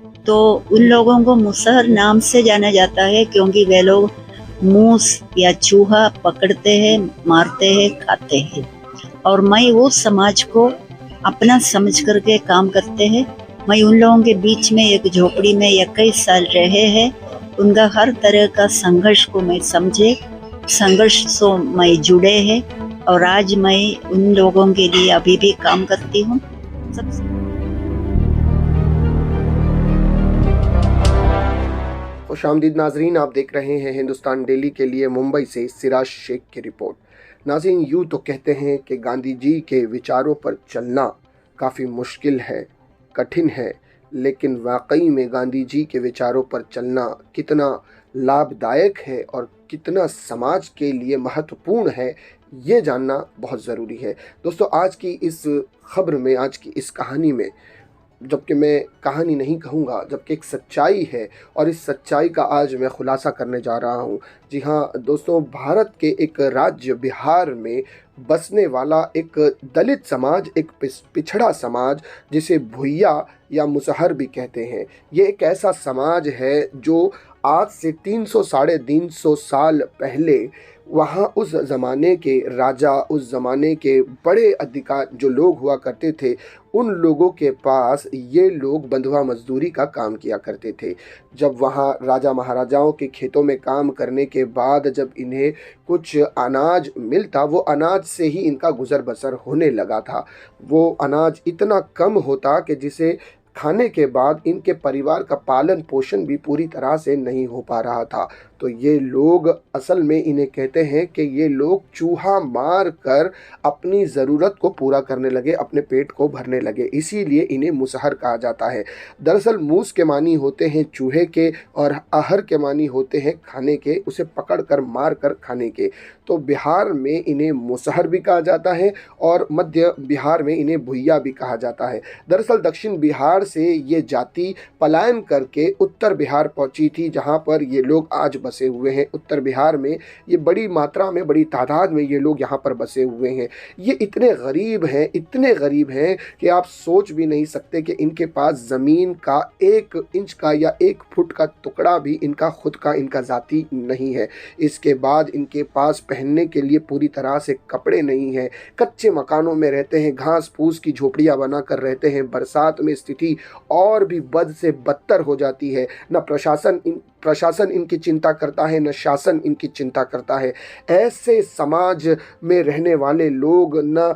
तो उन लोगों को मुसहर नाम से जाना जाता है क्योंकि वे लोग मूस या चूहा पकड़ते हैं, मारते हैं, खाते हैं। और मैं वो समाज को अपना समझ करके काम करते हैं। मैं उन लोगों के बीच में एक झोपड़ी में 21 साल रहे हैं। उनका हर तरह का संघर्ष को मैं समझे, संघर्ष से मैं जुड़े हैं और आज मैं उन लोगों के लिए अभी भी काम करती हूँ। खुशामदीद नाजरीन, आप देख रहे हैं हिंदुस्तान डेली के लिए मुंबई से सिराज शेख की रिपोर्ट। नाज़रीन, यूँ तो कहते हैं कि गांधी जी के विचारों पर चलना काफ़ी मुश्किल है, कठिन है, लेकिन वाकई में गांधी जी के विचारों पर चलना कितना लाभदायक है और कितना समाज के लिए महत्वपूर्ण है, ये जानना बहुत ज़रूरी है। दोस्तों, आज की इस खबर में, आज की इस कहानी में, जबकि मैं कहानी नहीं कहूँगा, जबकि एक सच्चाई है और इस सच्चाई का आज मैं खुलासा करने जा रहा हूँ। जी हाँ दोस्तों, भारत के एक राज्य बिहार में बसने वाला एक दलित समाज, एक पिछड़ा समाज, जिसे भुइया या मुसहर भी कहते हैं, ये एक ऐसा समाज है जो आज से 300 साढ़े 300 साल पहले वहाँ उस ज़माने के राजा, उस ज़माने के बड़े अधिकार जो लोग हुआ करते थे, उन लोगों के पास ये लोग बंधुआ मजदूरी का काम किया करते थे। जब वहाँ राजा महाराजाओं के खेतों में काम करने के बाद जब इन्हें कुछ अनाज मिलता, वो अनाज से ही इनका गुज़र बसर होने लगा था। वो अनाज इतना कम होता कि जिसे खाने के बाद इनके परिवार का पालन पोषण भी पूरी तरह से नहीं हो पा रहा था। तो ये लोग, असल में इन्हें कहते हैं कि ये लोग चूहा मार कर अपनी ज़रूरत को पूरा करने लगे, अपने पेट को भरने लगे, इसीलिए इन्हें मुसहर कहा जाता है। दरअसल मूस के मानी होते हैं चूहे के और आहर के मानी होते हैं खाने के, उसे पकड़ कर मार कर खाने के। तो बिहार में इन्हें मुसहर भी कहा जाता है और मध्य बिहार में इन्हें भुइया भी कहा जाता है। दरअसल दक्षिण बिहार से ये जाति पलायन करके उत्तर बिहार पहुंची थी, जहां पर ये लोग आज बसे हुए हैं। उत्तर बिहार में ये बड़ी मात्रा में, बड़ी तादाद में ये लोग यहाँ पर बसे हुए हैं। ये इतने गरीब हैं, इतने गरीब हैं कि आप सोच भी नहीं सकते कि इनके पास ज़मीन का 1 इंच का या 1 फुट का टुकड़ा भी इनका खुद का, इनका ज़ाती नहीं है। इसके बाद इनके पास पहनने के लिए पूरी तरह से कपड़े नहीं हैं, कच्चे मकानों में रहते हैं, घास फूस की झोपड़ियाँ बनाकर रहते हैं। बरसात में स्थिति और भी बद से बदतर हो जाती है। न प्रशासन इनकी चिंता करता है, न शासन इनकी चिंता करता है। ऐसे समाज में रहने वाले लोग न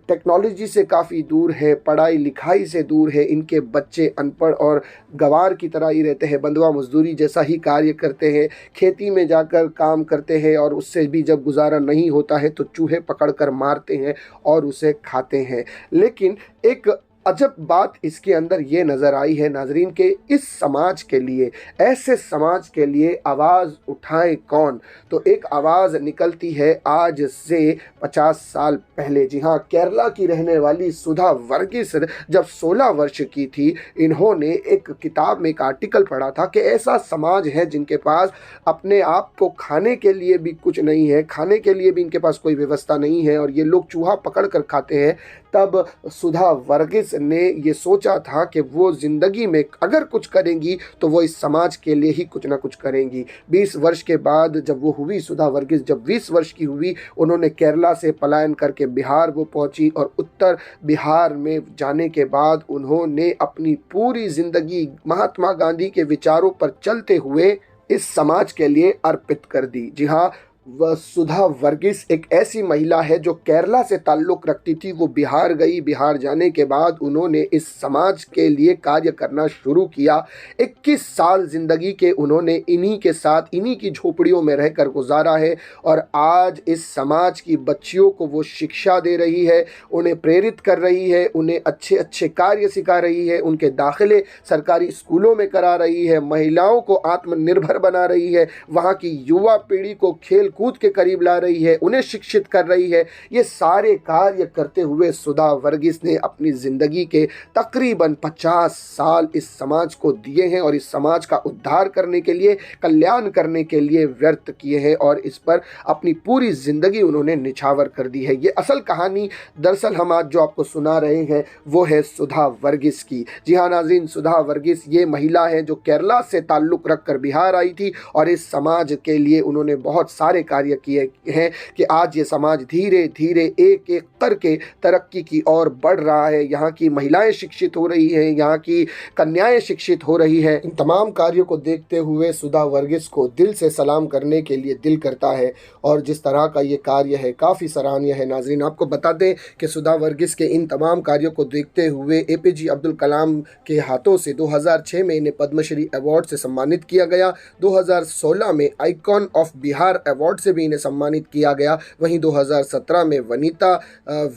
टेक्नोलॉजी से काफ़ी दूर है, पढ़ाई लिखाई से दूर है। इनके बच्चे अनपढ़ और गंवार की तरह ही रहते हैं, बंधुआ मजदूरी जैसा ही कार्य करते हैं, खेती में जाकर काम करते हैं और उससे भी जब गुजारा नहीं होता है तो चूहे पकड़ कर मारते हैं और उसे खाते हैं। लेकिन एक अजब बात इसके अंदर ये नज़र आई है नाजरीन के इस समाज के लिए, ऐसे समाज के लिए आवाज़ उठाए कौन? तो एक आवाज़ निकलती है आज से 50 साल पहले। जी हाँ, केरला की रहने वाली सुधा वर्गीस जब 16 वर्ष की थी, इन्होंने एक किताब में एक आर्टिकल पढ़ा था कि ऐसा समाज है जिनके पास अपने आप को खाने के लिए भी कुछ नहीं है, खाने के लिए भी इनके पास कोई व्यवस्था नहीं है और ये लोग चूहा पकड़ कर खाते हैं। तब सुधा वर्गीस ने ये सोचा था कि वो ज़िंदगी में अगर कुछ करेंगी तो वो इस समाज के लिए ही कुछ ना कुछ करेंगी। 20 वर्ष के बाद जब वो हुई, सुधा वर्गीस जब 20 वर्ष की हुई, उन्होंने केरला से पलायन करके बिहार वो पहुंची और उत्तर बिहार में जाने के बाद उन्होंने अपनी पूरी ज़िंदगी महात्मा गांधी के विचारों पर चलते हुए इस समाज के लिए अर्पित कर दी। जी हाँ, वह सुधा वर्गीस एक ऐसी महिला है जो केरला से ताल्लुक़ रखती थी। वो बिहार गई, बिहार जाने के बाद उन्होंने इस समाज के लिए कार्य करना शुरू किया। 21 साल ज़िंदगी के उन्होंने इन्हीं के साथ, इन्हीं की झोपड़ियों में रहकर गुजारा है और आज इस समाज की बच्चियों को वो शिक्षा दे रही है, उन्हें प्रेरित कर रही है, उन्हें अच्छे अच्छे कार्य सिखा रही है, उनके दाखिले सरकारी स्कूलों में करा रही है, महिलाओं को आत्मनिर्भर बना रही है, वहाँ की युवा पीढ़ी को खेल कूद के करीब ला रही है, उन्हें शिक्षित कर रही है। ये सारे कार्य करते हुए सुधा वर्गीस ने अपनी ज़िंदगी के तकरीबन 50 साल इस समाज को दिए हैं और इस समाज का उद्धार करने के लिए, कल्याण करने के लिए व्यर्थ किए हैं और इस पर अपनी पूरी ज़िंदगी उन्होंने निछावर कर दी है। ये असल कहानी दरअसल हम आज जो आपको सुना रहे हैं वो है सुधा वर्गीस की। जी हाँ नाज़रीन, सुधा वर्गीस ये महिला है जो केरला से ताल्लुक़ रखकर बिहार आई थी और इस समाज के लिए उन्होंने बहुत सारे कार्य किए हैं कि आज ये समाज धीरे धीरे एक एक करके तरक्की की ओर बढ़ रहा है। यहाँ की महिलाएं शिक्षित हो रही हैं, यहाँ की कन्याएं शिक्षित हो रही हैं। इन तमाम कार्यों को देखते हुए सुधा वर्गीस को दिल से सलाम करने के लिए दिल करता है और जिस तरह का ये कार्य है काफ़ी सराहनीय है। नाज़रीन, आपको बता दें कि सुधा वर्गीस के इन तमाम कार्यों को देखते हुए APJ अब्दुल कलाम के हाथों से 2006 में इन्हें पद्मश्री अवार्ड से सम्मानित किया गया। 2016 में आइकॉन ऑफ बिहार अवार्ड से भी इन्हें सम्मानित किया गया। वहीं 2017 में Vanita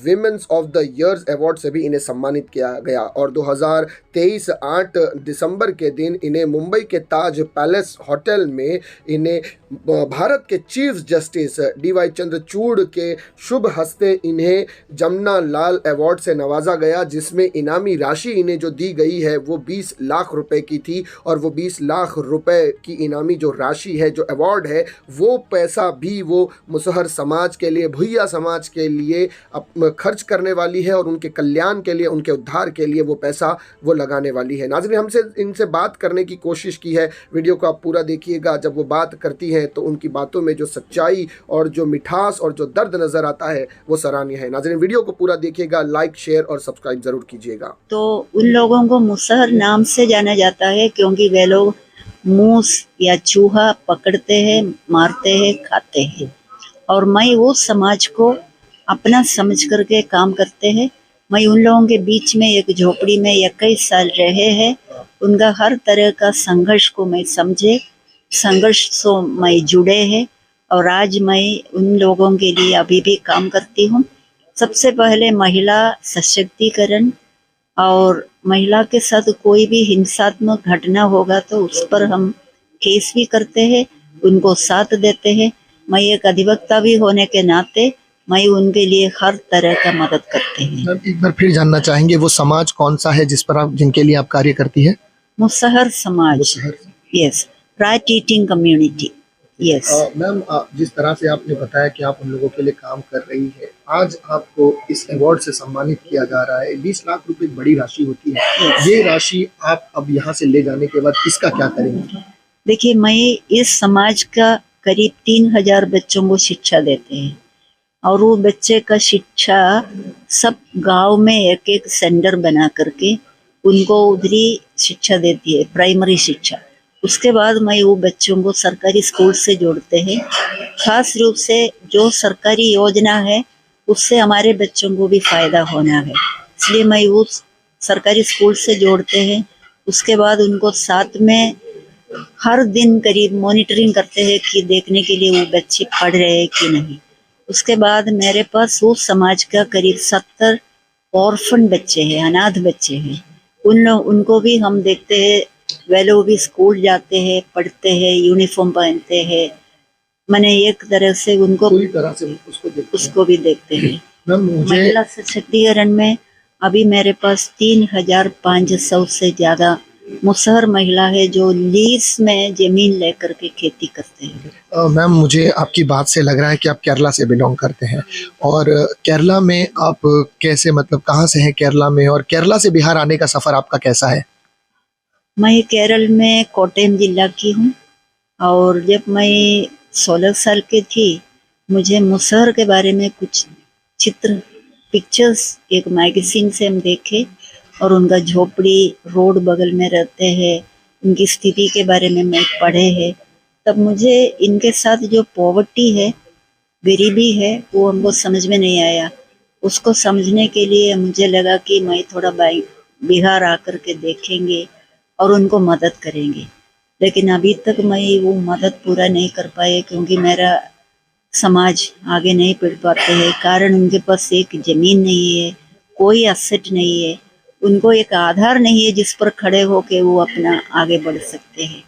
women's of the years award से भी इन्हें सम्मानित किया गया और 2023 8 दिसंबर के दिन इन्हें मुंबई के ताज पैलेस होटल में इन्हें भारत के चीफ जस्टिस DY चंद्रचूड़ के शुभ हस्ते इन्हें जमुना लाल अवार्ड से नवाजा गया, जिसमें इनामी राशि इन्हें जो दी गई है वो 20 लाख रुपए की थी और वो 20 लाख रुपए की इनामी जो राशि है, जो अवार्ड है, वो पैसा भी वो मुसहर समाज के लिए, भुइया समाज के लिए खर्च करने वाली है और उनके कल्याण के लिए, उनके उद्धार के लिए वो पैसा वो लगाने वाली है। नाज़रीन, हमसे इनसे बात करने की कोशिश की है, वीडियो को आप पूरा देखिएगा। जब वो बात करती है तो उनकी बातों में जो सच्चाई और जो मिठास और जो दर्द नज़र आता है वो सराहनीय है। नाज़रीन, वीडियो को पूरा देखिएगा, लाइक शेयर और सब्सक्राइब ज़रूर कीजिएगा। तो उन लोगों को मुसहर नाम से जाना जाता है क्योंकि वे लोग मूस या चूहा पकड़ते हैं, मारते हैं, खाते हैं। और मैं वो समाज को अपना समझ करके काम करते हैं। मैं उन लोगों के बीच में एक झोपड़ी में 21 साल रहे हैं। उनका हर तरह का संघर्ष को मैं समझे, संघर्ष से मैं जुड़े हैं और आज मैं उन लोगों के लिए अभी भी काम करती हूँ। सबसे पहले महिला सशक्तिकरण और महिला के साथ कोई भी हिंसात्मक घटना होगा तो उस पर हम केस भी करते हैं, उनको साथ देते हैं। मैं एक अधिवक्ता भी होने के नाते मैं उनके लिए हर तरह का मदद करते हैं। एक बार फिर जानना चाहेंगे वो समाज कौन सा है जिस पर आप, जिनके लिए आप कार्य करती है? मुसहर समाज, yes, right eating community, yes. Ma'am, जिस तरह से आपने बताया कि आप उन लोगों के लिए काम कर रही है, आज आपको इस अवार्ड से सम्मानित किया जा रहा है। 20 लाख रुपए बड़ी राशि होती है। ये राशि आप अब यहाँ से ले जाने के बाद इसका क्या करेंगे? देखिए, मैं इस समाज का करीब 3000 बच्चों को शिक्षा देते हैं और वो बच्चे का शिक्षा सब गांव में एक एक सेंटर बना करके उनको उधरी शिक्षा देती है, प्राइमरी शिक्षा। उसके बाद मैं वो बच्चों को सरकारी स्कूल से जोड़ते हैं। खास रूप से जो सरकारी योजना है उससे हमारे बच्चों को भी फायदा होना है, इसलिए मैं वो सरकारी स्कूल से जोड़ते हैं। उसके बाद उनको साथ में हर दिन करीब मॉनिटरिंग करते हैं कि देखने के लिए वो बच्चे पढ़ रहे हैं कि नहीं। उसके बाद मेरे पास वो समाज का करीब 70 ऑर्फन बच्चे हैं, अनाथ बच्चे हैं। उनको भी हम देखते हैं, वे लोग भी स्कूल जाते हैं, पढ़ते हैं, यूनिफॉर्म पहनते हैं। मैंने एक तरह से उनको पूरी तरह से उसको भी देखते हैं। मुझे महिला सशक्तिकरण में अभी मेरे पास 3500 से ज़्यादा मुसहर महिला है जो लीज में जमीन लेकर के खेती करते हैं। मैम, मुझे आपकी बात से लग रहा है कि आप केरला से बिलोंग करते हैं और केरला में आप कैसे, मतलब कहाँ से हैं केरला में, और केरला से बिहार आने का सफ़र आपका कैसा है? मैं केरल में कोट्टयम जिला की हूँ और जब मैं 16 साल की थी मुझे मुसहर के बारे में कुछ चित्र, पिक्चर्स एक मैगजीन से हम देखे और उनका झोपड़ी, रोड बगल में रहते हैं, उनकी स्थिति के बारे में मैं पढ़े हैं। तब मुझे इनके साथ जो पॉवर्टी है, गरीबी है, वो हमको समझ में नहीं आया। उसको समझने के लिए मुझे लगा कि मैं थोड़ा बिहार आकर के देखेंगे और उनको मदद करेंगे। लेकिन अभी तक मैं वो मदद पूरा नहीं कर पाए क्योंकि मेरा समाज आगे नहीं बढ़ पाते हैं। कारण उनके पास एक ज़मीन नहीं है, कोई एसेट नहीं है, उनको एक आधार नहीं है जिस पर खड़े होके वो अपना आगे बढ़ सकते हैं।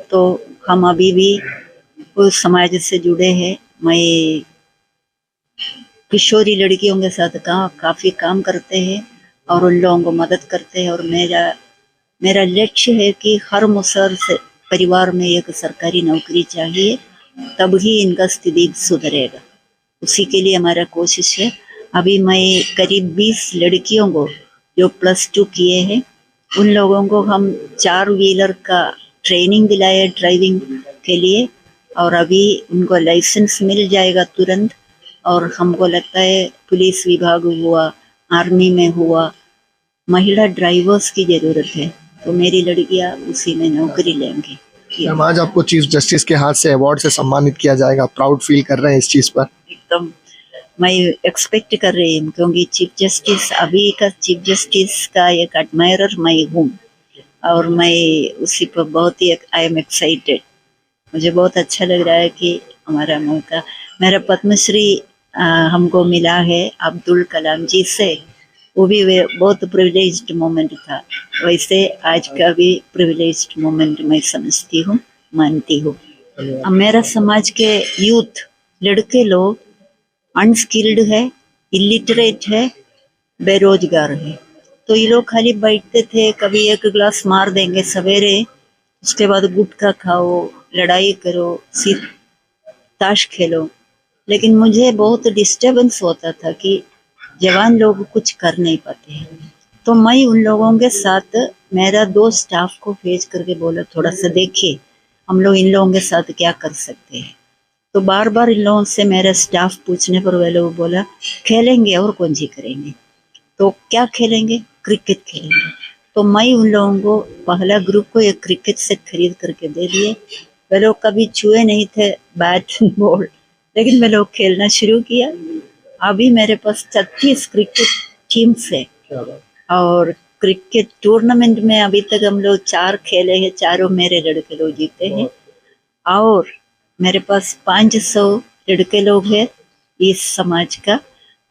तो हम अभी भी उस समाज से जुड़े हैं मैं किशोरी लड़कियों के साथ काफ़ी काम करते हैं और उन लोगों को मदद करते हैं। और मेरा लक्ष्य है कि हर मुसहर से परिवार में एक सरकारी नौकरी चाहिए, तब ही इनका स्थिति सुधरेगा। उसी के लिए हमारा कोशिश है। अभी मैं करीब 20 लड़कियों को जो +2 किए हैं उन लोगों को हम 4 व्हीलर का ट्रेनिंग दिलाए ड्राइविंग के लिए, और अभी उनको लाइसेंस मिल जाएगा तुरंत। और हमको लगता है पुलिस विभाग हुआ, आर्मी में हुआ, महिला ड्राइवर्स की ज़रूरत है, तो मेरी लड़कियां उसी में नौकरी लेंगी। मैम, आज आपको चीफ जस्टिस के हाथ से अवार्ड से सम्मानित किया जाएगा, प्राउड फील कर रहे हैं इस चीज़ पर? एकदम मैं एक्सपेक्ट कर रही हूँ, क्योंकि अभी का चीफ जस्टिस का एक एडमायरर मैं हूँ और मैं उसी पर बहुत ही आई एम एक्साइटेड। मुझे बहुत अच्छा लग रहा है कि हमारा मौका, मेरा पद्मश्री हमको मिला है अब्दुल कलाम जी से, वो भी बहुत प्रिविलेज्ड मोमेंट था। वैसे आज का भी प्रिविलेज्ड मोमेंट मैं समझती हूँ, मानती हूँ। अब मेरा समाज के यूथ लड़के लोग अनस्किल्ड है, इलिटरेट है, बेरोजगार है, तो ये लोग खाली बैठते थे, कभी एक गिलास मार देंगे सवेरे, उसके बाद गुटखा खाओ, लड़ाई करो, ताश खेलो। लेकिन मुझे बहुत डिस्टर्बेंस होता था कि जवान लोग कुछ कर नहीं पाते हैं, तो मैं उन लोगों के साथ मेरा 2 स्टाफ को भेज करके बोला थोड़ा सा देखिए हम लोग इन लोगों के साथ क्या कर सकते हैं। तो बार बार इन लोगों से मेरा स्टाफ पूछने पर वे लोग बोला खेलेंगे और कौन सी करेंगे, तो क्या खेलेंगे, क्रिकेट खेलेंगे। तो मैं उन लोगों को पहला ग्रुप को एक क्रिकेट सेट खरीद करके दे दिए। वे लोग कभी छुए नहीं थे बैट बॉल, लेकिन वे लोग खेलना शुरू किया। अभी मेरे पास 36 क्रिकेट टीम्स है और क्रिकेट टूर्नामेंट में अभी तक हम लोग 4 खेले हैं, चारों मेरे लड़के लोग जीते हैं। और मेरे पास 500 लड़के लोग हैं इस समाज का,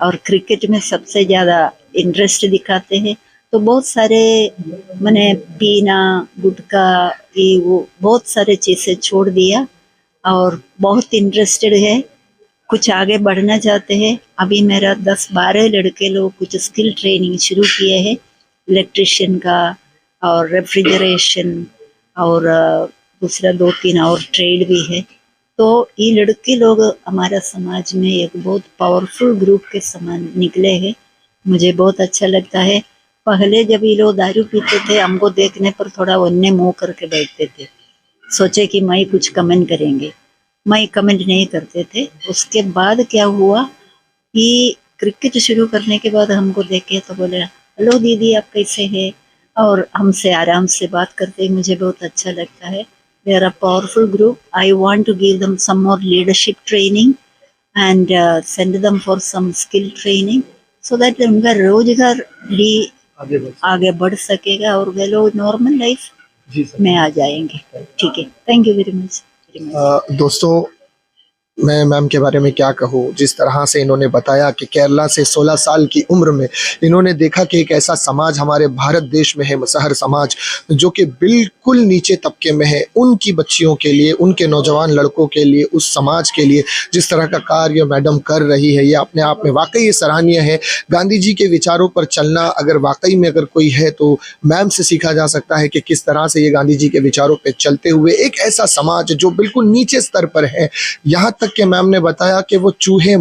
और क्रिकेट में सबसे ज़्यादा इंटरेस्ट दिखाते हैं। तो बहुत सारे मैंने पीना, गुटखा, ये वो बहुत सारे चीज़ें छोड़ दिया और बहुत इंटरेस्टेड है, कुछ आगे बढ़ना चाहते हैं। अभी मेरा 10-12 लड़के लोग कुछ स्किल ट्रेनिंग शुरू किए हैं, इलेक्ट्रिशियन का और रेफ्रिजरेशन और दूसरा 2-3 और ट्रेड भी है। तो ये लड़के लोग हमारा समाज में एक बहुत पावरफुल ग्रुप के समान निकले हैं। मुझे बहुत अच्छा लगता है। पहले जब ये लोग दारू पीते थे, हमको देखने पर थोड़ा वन्ने मुँह करके बैठते थे, सोचे कि मैं कुछ कमेंट करेंगे, मैं कमेंट नहीं करते थे। उसके बाद क्या हुआ कि क्रिकेट शुरू करने के बाद हमको देखे तो बोले हेलो दीदी आप कैसे हैं, और हमसे आराम से बात करते, मुझे बहुत अच्छा लगता है। They are a powerful group. I want to give them some more leadership training and send them for some skill training so that उनका रोजगार भी आगे बढ़ सकेगा और वे लोग नॉर्मल लाइफ में आ जाएंगे। ठीक है, थैंक यू वेरी मच। दोस्तों, मैं मैम के बारे में क्या कहूँ, जिस तरह से इन्होंने बताया कि केरला से 16 साल की उम्र में इन्होंने देखा कि एक ऐसा समाज हमारे भारत देश में है, मुसहर समाज, जो कि बिल्कुल नीचे तबके में है। उनकी बच्चियों के लिए, उनके नौजवान लड़कों के लिए, उस समाज के लिए जिस तरह का कार्य मैडम कर रही है, ये अपने आप में वाकई सराहनीय है। गांधी जी के विचारों पर चलना अगर वाकई में अगर कोई है तो मैम से सीखा जा सकता है कि किस तरह से ये गांधी जी के विचारों पर चलते हुए एक ऐसा समाज जो बिल्कुल नीचे स्तर पर है, यहाँ तक कि मैम ने बताया कि वो चूहे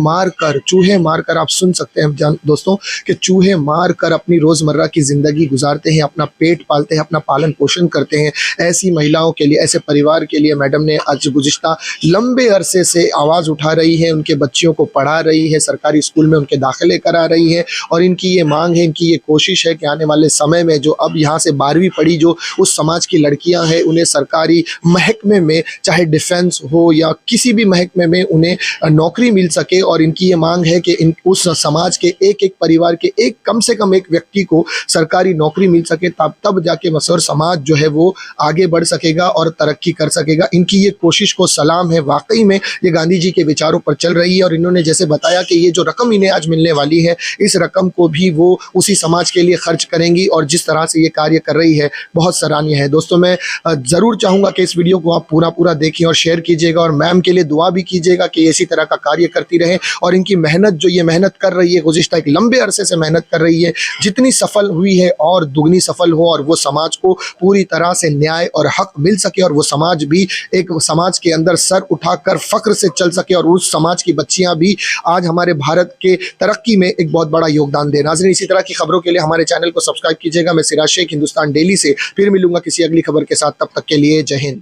मारकर आप सुन सकते हैं दोस्तों कि चूहे मारकर अपनी रोजमर्रा की जिंदगी गुजारते हैं, अपना पेट पालते हैं, अपना पालन पोषण करते हैं। ऐसी महिलाओं के लिए, ऐसे परिवार के लिए मैडम ने आज गुज़िश्ता लंबे अरसे से आवाज़ उठा रही है, उनके बच्चियों को पढ़ा रही है, सरकारी स्कूल में उनके दाखिले करा रही है। और इनकी ये मांग है, इनकी ये कोशिश है कि आने वाले समय में जो अब यहाँ से 12वीं पढ़ी जो उस समाज की लड़कियाँ हैं, उन्हें सरकारी महकमे में, चाहे डिफेंस हो या किसी भी महकमे में, उन्हें नौकरी मिल सके। और इनकी ये मांग है कि उस समाज के एक एक परिवार के एक कम से कम एक व्यक्ति को सरकारी नौकरी मिल सके, तब जाके मुसहर समाज जो है वो आगे बढ़ सकेगा और तरक्की कर सकेगा। इनकी ये कोशिश को सलाम है। वाकई में ये गांधी जी के विचारों पर चल रही है। और इन्होंने जैसे बताया कि ये जो रकम इन्हें आज मिलने वाली है, इस रकम को भी वो उसी समाज के लिए खर्च करेंगी। और जिस तरह से ये कार्य कर रही है, बहुत सराहनीय है। दोस्तों, मैं ज़रूर चाहूँगा कि इस वीडियो को आप पूरा देखिए और शेयर कीजिएगा और मैम के लिए दुआ भी कीजिए। कीजिएगा कि इसी तरह का कार्य करती रहे और इनकी मेहनत जो ये मेहनत कर रही है, गुज़िश्ता एक लंबे अरसे से मेहनत कर रही है, जितनी सफल हुई है और दुगनी सफल हो और वो समाज को पूरी तरह से न्याय और हक मिल सके और वो समाज भी एक समाज के अंदर सर उठाकर फख्र से चल सके और उस समाज की बच्चियां भी आज हमारे भारत के तरक्की में एक बहुत बड़ा योगदान दें। नाज़रीन, इसी तरह की खबरों के लिए हमारे चैनल को सब्सक्राइब कीजिएगा। मैं सिराज शेख, हिंदुस्तान डेली से फिर मिलूंगा किसी अगली खबर के साथ। तब तक के लिए जय हिंद।